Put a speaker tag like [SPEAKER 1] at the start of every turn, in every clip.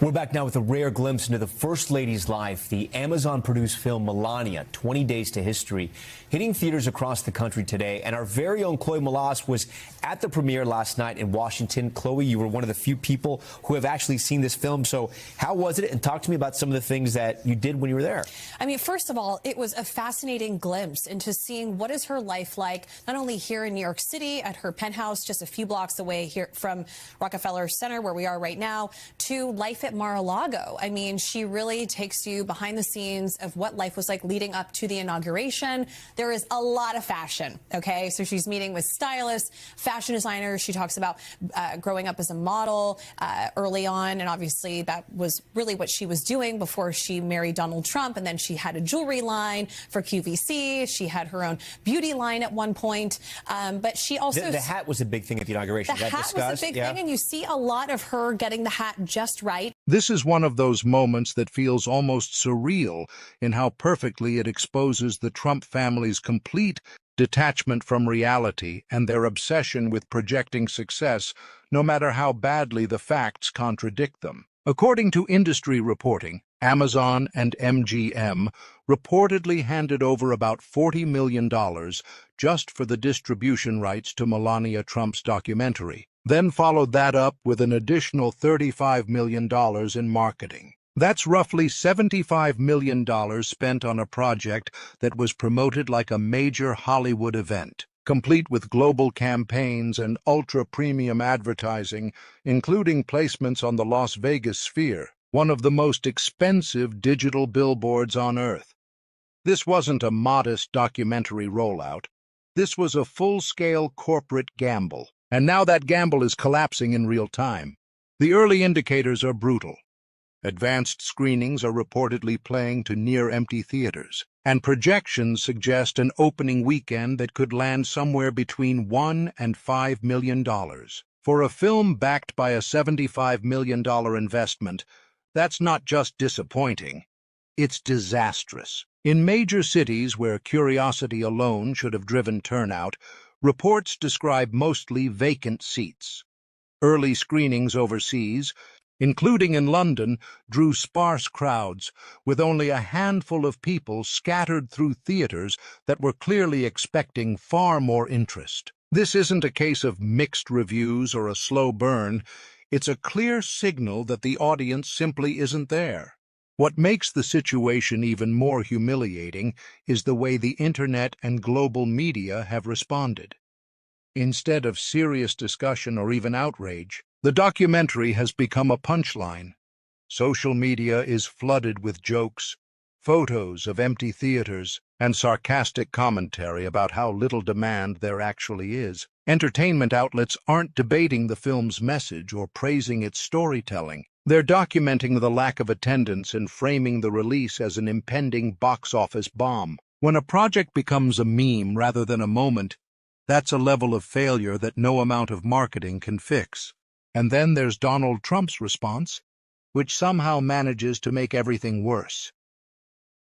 [SPEAKER 1] We're back now with a rare glimpse into the First Lady's life. The Amazon-produced film Melania, 20 Days to History, hitting theaters across the country today. And our very own Chloe Malas was at the premiere last night in Washington. Chloe, you were one of the few people who have actually seen this film. So how was it? And talk to me about some of the things that you did when you were there.
[SPEAKER 2] I mean, first of all, it was a fascinating glimpse into seeing what is her life like, not only here in New York City at her penthouse just a few blocks away here from Rockefeller Center, where we are right now, to life at Mar-a-Lago. I mean, she really takes you behind the scenes of what life was like leading up to the inauguration. There is a lot of fashion, okay? So she's meeting with stylists, fashion designers. She talks about growing up as a model early on, and obviously that was really what she was doing before she married Donald Trump. And then she had a jewelry line for QVC. She had her own beauty line at one point. But she also...
[SPEAKER 1] The hat was a big thing at the inauguration.
[SPEAKER 2] The hat was a big thing, and you see a lot of her getting the hat just right.
[SPEAKER 3] This is one of those moments that feels almost surreal in how perfectly it exposes the Trump family's complete detachment from reality and their obsession with projecting success, no matter how badly the facts contradict them. According to industry reporting, Amazon and MGM reportedly handed over about $40 million just for the distribution rights to Melania Trump's documentary, then followed that up with an additional $35 million in marketing. That's roughly $75 million spent on a project that was promoted like a major Hollywood event, complete with global campaigns and ultra-premium advertising, including placements on the Las Vegas Sphere, one of the most expensive digital billboards on Earth. This wasn't a modest documentary rollout. This was a full-scale corporate gamble, and now that gamble is collapsing in real time. The early indicators are brutal. Advanced screenings are reportedly playing to near-empty theaters, and projections suggest an opening weekend that could land somewhere between $1 and $5 million. For a film backed by a $75 million investment, that's not just disappointing, it's disastrous. In major cities where curiosity alone should have driven turnout, reports describe mostly vacant seats. Early screenings overseas, including in London, drew sparse crowds, with only a handful of people scattered through theaters that were clearly expecting far more interest. This isn't a case of mixed reviews or a slow burn. It's a clear signal that the audience simply isn't there. What makes the situation even more humiliating is the way the internet and global media have responded. Instead of serious discussion or even outrage, the documentary has become a punchline. Social media is flooded with jokes, photos of empty theaters, and sarcastic commentary about how little demand there actually is. Entertainment outlets aren't debating the film's message or praising its storytelling. They're documenting the lack of attendance and framing the release as an impending box office bomb. When a project becomes a meme rather than a moment, that's a level of failure that no amount of marketing can fix. And then there's Donald Trump's response, which somehow manages to make everything worse.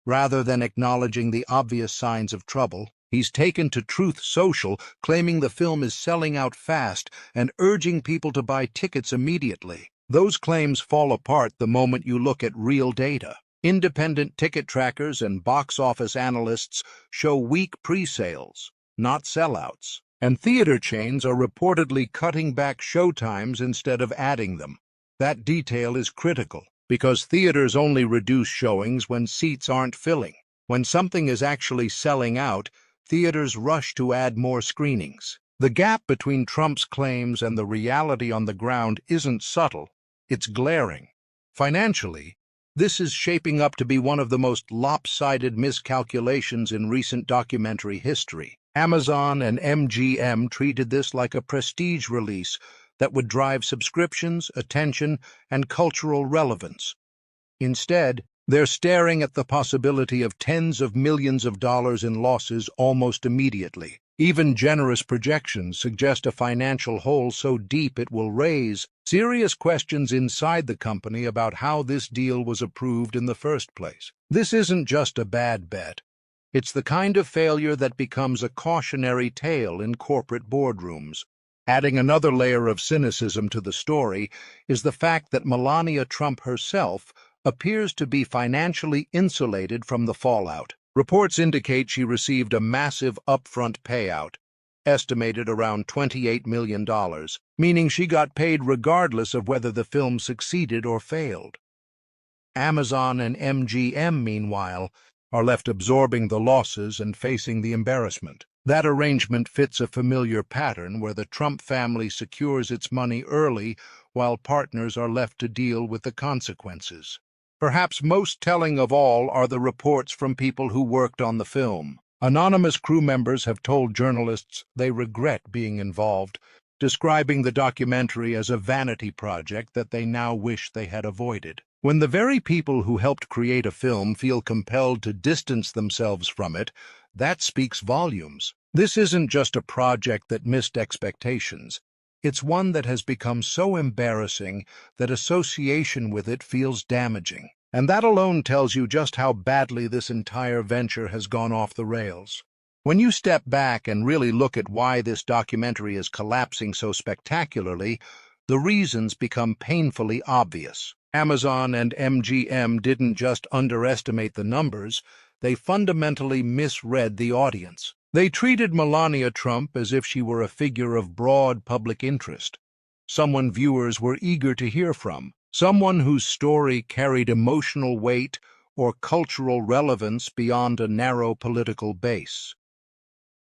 [SPEAKER 3] Rather than acknowledging the obvious signs of trouble, he's taken to Truth Social, claiming the film is selling out fast and urging people to buy tickets immediately. Those claims fall apart the moment you look at real data. Independent ticket trackers and box office analysts show weak pre-sales, not sellouts. And theater chains are reportedly cutting back showtimes instead of adding them. That detail is critical, because theaters only reduce showings when seats aren't filling. When something is actually selling out, theaters rush to add more screenings. The gap between Trump's claims and the reality on the ground isn't subtle, it's glaring. Financially, this is shaping up to be one of the most lopsided miscalculations in recent documentary history. Amazon and MGM treated this like a prestige release that would drive subscriptions, attention, and cultural relevance. Instead, they're staring at the possibility of tens of millions of dollars in losses almost immediately. Even generous projections suggest a financial hole so deep it will raise serious questions inside the company about how this deal was approved in the first place. This isn't just a bad bet. It's the kind of failure that becomes a cautionary tale in corporate boardrooms. Adding another layer of cynicism to the story is the fact that Melania Trump herself appears to be financially insulated from the fallout. Reports indicate she received a massive upfront payout, estimated around $28 million, meaning she got paid regardless of whether the film succeeded or failed. Amazon and MGM, meanwhile, are left absorbing the losses and facing the embarrassment. That arrangement fits a familiar pattern where the Trump family secures its money early while partners are left to deal with the consequences. Perhaps most telling of all are the reports from people who worked on the film. Anonymous crew members have told journalists they regret being involved, describing the documentary as a vanity project that they now wish they had avoided. When the very people who helped create a film feel compelled to distance themselves from it, that speaks volumes. This isn't just a project that missed expectations. It's one that has become so embarrassing that association with it feels damaging. And that alone tells you just how badly this entire venture has gone off the rails. When you step back and really look at why this documentary is collapsing so spectacularly, the reasons become painfully obvious. Amazon and MGM didn't just underestimate the numbers, they fundamentally misread the audience. They treated Melania Trump as if she were a figure of broad public interest, someone viewers were eager to hear from, someone whose story carried emotional weight or cultural relevance beyond a narrow political base.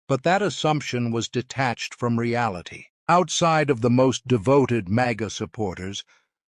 [SPEAKER 3] But that assumption was detached from reality. Outside of the most devoted MAGA supporters,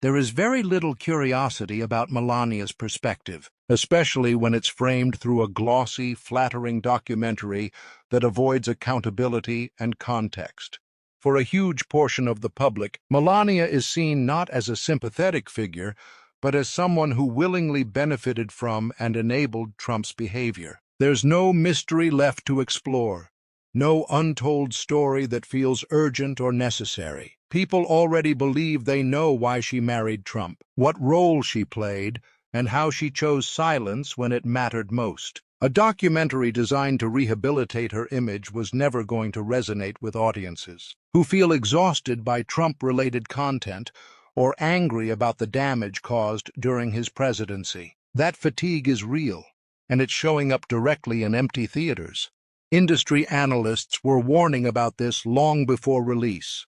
[SPEAKER 3] there is very little curiosity about Melania's perspective, especially when it's framed through a glossy, flattering documentary that avoids accountability and context. For a huge portion of the public, Melania is seen not as a sympathetic figure, but as someone who willingly benefited from and enabled Trump's behavior. There's no mystery left to explore, no untold story that feels urgent or necessary. People already believe they know why she married Trump, what role she played, and how she chose silence when it mattered most. A documentary designed to rehabilitate her image was never going to resonate with audiences who feel exhausted by Trump-related content or angry about the damage caused during his presidency. That fatigue is real, and it's showing up directly in empty theaters. Industry analysts were warning about this long before release.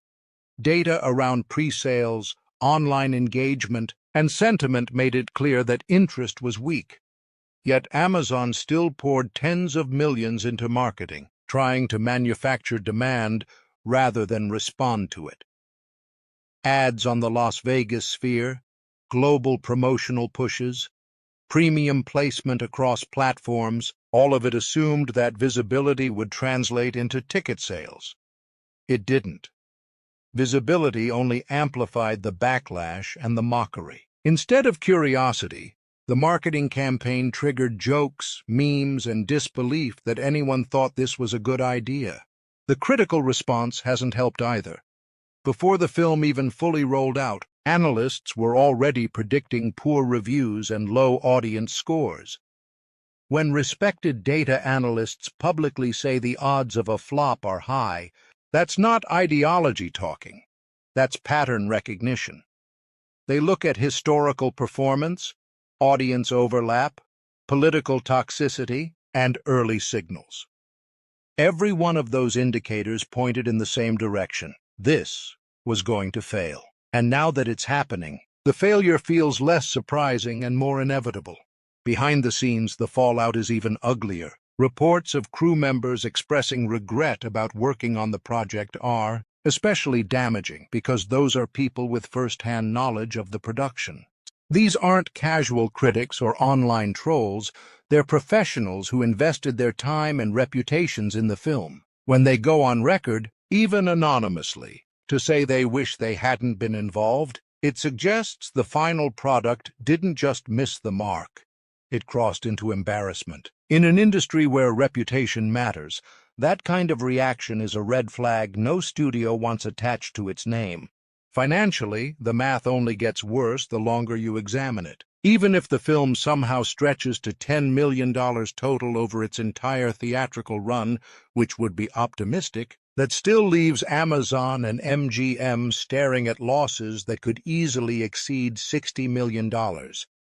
[SPEAKER 3] Data around pre-sales, online engagement, and sentiment made it clear that interest was weak. Yet Amazon still poured tens of millions into marketing, trying to manufacture demand rather than respond to it. Ads on the Las Vegas sphere, global promotional pushes, premium placement across platforms, all of it assumed that visibility would translate into ticket sales. It didn't. Visibility only amplified the backlash and the mockery. Instead of curiosity, the marketing campaign triggered jokes, memes, and disbelief that anyone thought this was a good idea. The critical response hasn't helped either. Before the film even fully rolled out, analysts were already predicting poor reviews and low audience scores. When respected data analysts publicly say the odds of a flop are high, that's not ideology talking. That's pattern recognition. They look at historical performance, audience overlap, political toxicity, and early signals. Every one of those indicators pointed in the same direction. This was going to fail. And now that it's happening, the failure feels less surprising and more inevitable. Behind the scenes, the fallout is even uglier. Reports of crew members expressing regret about working on the project are especially damaging because those are people with first-hand knowledge of the production. These aren't casual critics or online trolls, they're professionals who invested their time and reputations in the film. When they go on record, even anonymously, to say they wish they hadn't been involved, it suggests the final product didn't just miss the mark. It crossed into embarrassment. In an industry where reputation matters, that kind of reaction is a red flag no studio wants attached to its name. Financially, the math only gets worse the longer you examine it. Even if the film somehow stretches to $10 million total over its entire theatrical run, which would be optimistic, that still leaves Amazon and MGM staring at losses that could easily exceed $60 million.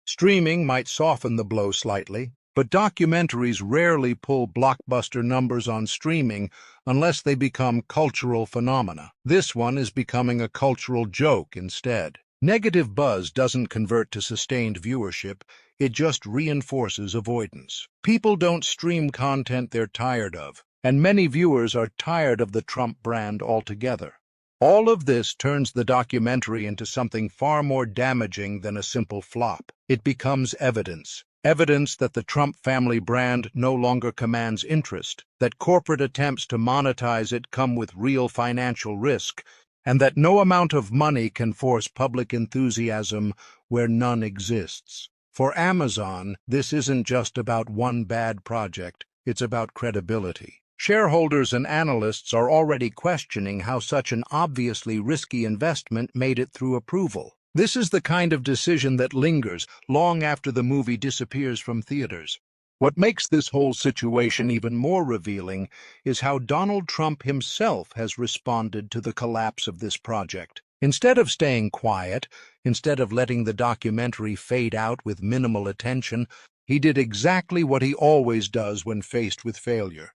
[SPEAKER 3] Streaming might soften the blow slightly, but documentaries rarely pull blockbuster numbers on streaming unless they become cultural phenomena. This one is becoming a cultural joke instead. Negative buzz doesn't convert to sustained viewership, it just reinforces avoidance. People don't stream content they're tired of, and many viewers are tired of the Trump brand altogether. All of this turns the documentary into something far more damaging than a simple flop. It becomes evidence. Evidence that the Trump family brand no longer commands interest, that corporate attempts to monetize it come with real financial risk, and that no amount of money can force public enthusiasm where none exists. For Amazon, this isn't just about one bad project, it's about credibility. Shareholders and analysts are already questioning how such an obviously risky investment made it through approval. This is the kind of decision that lingers long after the movie disappears from theaters. What makes this whole situation even more revealing is how Donald Trump himself has responded to the collapse of this project. Instead of staying quiet, instead of letting the documentary fade out with minimal attention, he did exactly what he always does when faced with failure.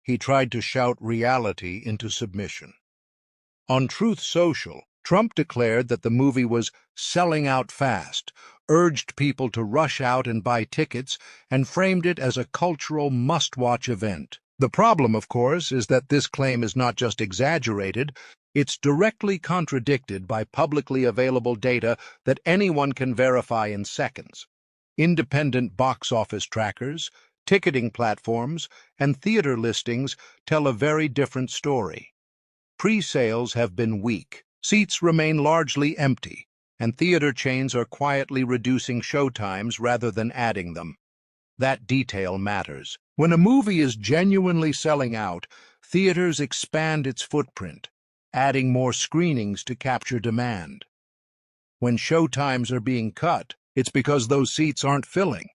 [SPEAKER 3] He tried to shout reality into submission. On Truth Social, Trump declared that the movie was selling out fast, urged people to rush out and buy tickets, and framed it as a cultural must-watch event. The problem, of course, is that this claim is not just exaggerated, it's directly contradicted by publicly available data that anyone can verify in seconds. Independent box office trackers, ticketing platforms, and theater listings tell a very different story. Pre-sales have been weak, seats remain largely empty, and theater chains are quietly reducing showtimes rather than adding them. That detail matters. When a movie is genuinely selling out, theaters expand its footprint, adding more screenings to capture demand. When showtimes are being cut, it's because those seats aren't filling.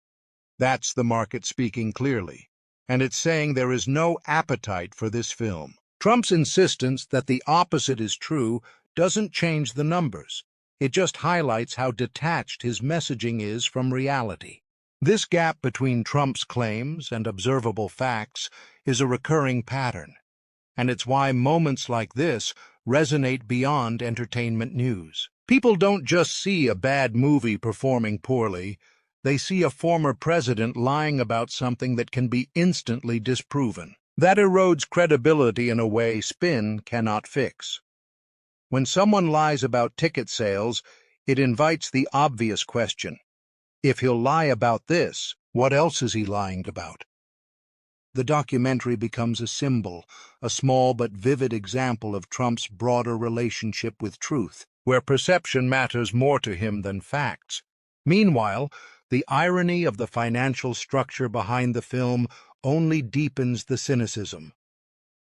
[SPEAKER 3] That's the market speaking clearly, and it's saying there is no appetite for this film. Trump's insistence that the opposite is true doesn't change the numbers. It just highlights how detached his messaging is from reality. This gap between Trump's claims and observable facts is a recurring pattern, and it's why moments like this resonate beyond entertainment news. People don't just see a bad movie performing poorly, they see a former president lying about something that can be instantly disproven. That erodes credibility in a way spin cannot fix. When someone lies about ticket sales, it invites the obvious question. If he'll lie about this, what else is he lying about? The documentary becomes a symbol, a small but vivid example of Trump's broader relationship with truth, where perception matters more to him than facts. Meanwhile, the irony of the financial structure behind the film only deepens the cynicism.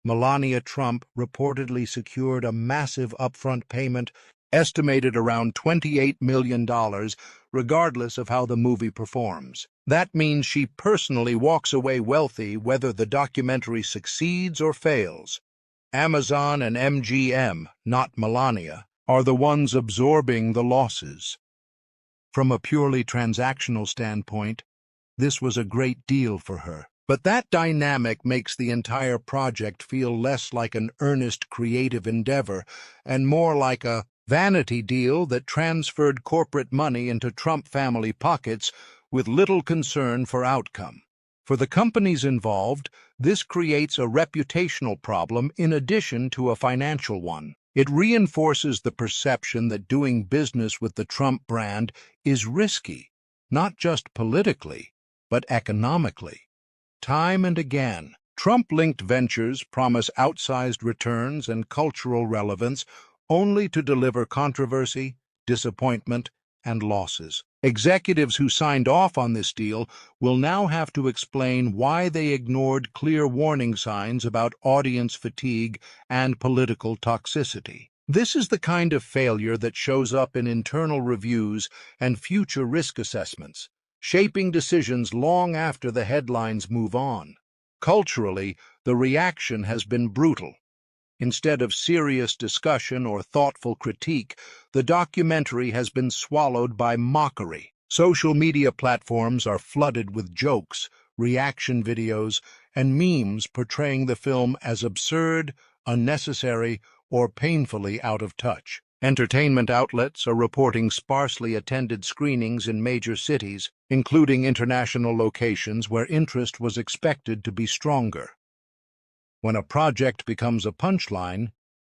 [SPEAKER 3] Melania Trump reportedly secured a massive upfront payment estimated around $28 million, regardless of how the movie performs. That means she personally walks away wealthy whether the documentary succeeds or fails. Amazon and MGM, not Melania, are the ones absorbing the losses. From a purely transactional standpoint, this was a great deal for her. But that dynamic makes the entire project feel less like an earnest creative endeavor and more like a vanity deal that transferred corporate money into Trump family pockets with little concern for outcome. For the companies involved, this creates a reputational problem in addition to a financial one. It reinforces the perception that doing business with the Trump brand is risky, not just politically, but economically. Time and again, Trump-linked ventures promise outsized returns and cultural relevance only to deliver controversy, disappointment, and losses. Executives who signed off on this deal will now have to explain why they ignored clear warning signs about audience fatigue and political toxicity. This is the kind of failure that shows up in internal reviews and future risk assessments, shaping decisions long after the headlines move on. Culturally, the reaction has been brutal. Instead of serious discussion or thoughtful critique, the documentary has been swallowed by mockery. Social media platforms are flooded with jokes, reaction videos, and memes portraying the film as absurd, unnecessary, or painfully out of touch. Entertainment outlets are reporting sparsely attended screenings in major cities, including international locations where interest was expected to be stronger. When a project becomes a punchline,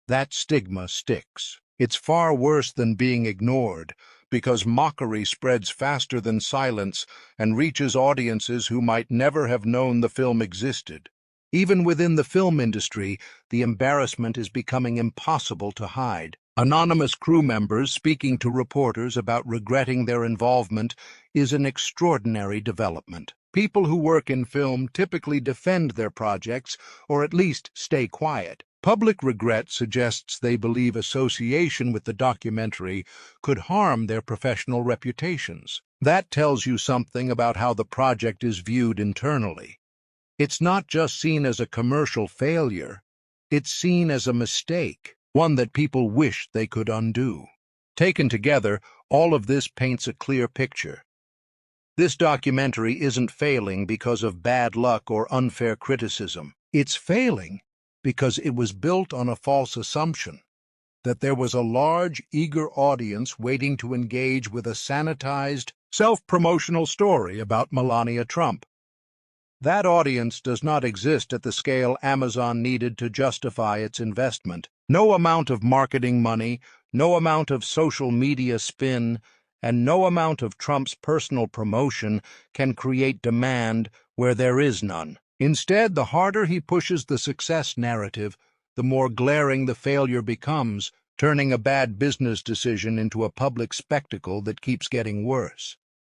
[SPEAKER 3] that stigma sticks. It's far worse than being ignored, because mockery spreads faster than silence and reaches audiences who might never have known the film existed. Even within the film industry, the embarrassment is becoming impossible to hide. Anonymous crew members speaking to reporters about regretting their involvement is an extraordinary development. People who work in film typically defend their projects, or at least stay quiet. Public regret suggests they believe association with the documentary could harm their professional reputations. That tells you something about how the project is viewed internally. It's not just seen as a commercial failure, it's seen as a mistake, one that people wish they could undo. Taken together, all of this paints a clear picture. This documentary isn't failing because of bad luck or unfair criticism. It's failing because it was built on a false assumption that there was a large, eager audience waiting to engage with a sanitized, self-promotional story about Melania Trump. That audience does not exist at the scale Amazon needed to justify its investment. No amount of marketing money, no amount of social media spin, and no amount of Trump's personal promotion can create demand where there is none. Instead, the harder he pushes the success narrative, the more glaring the failure becomes, turning a bad business decision into a public spectacle that keeps getting worse.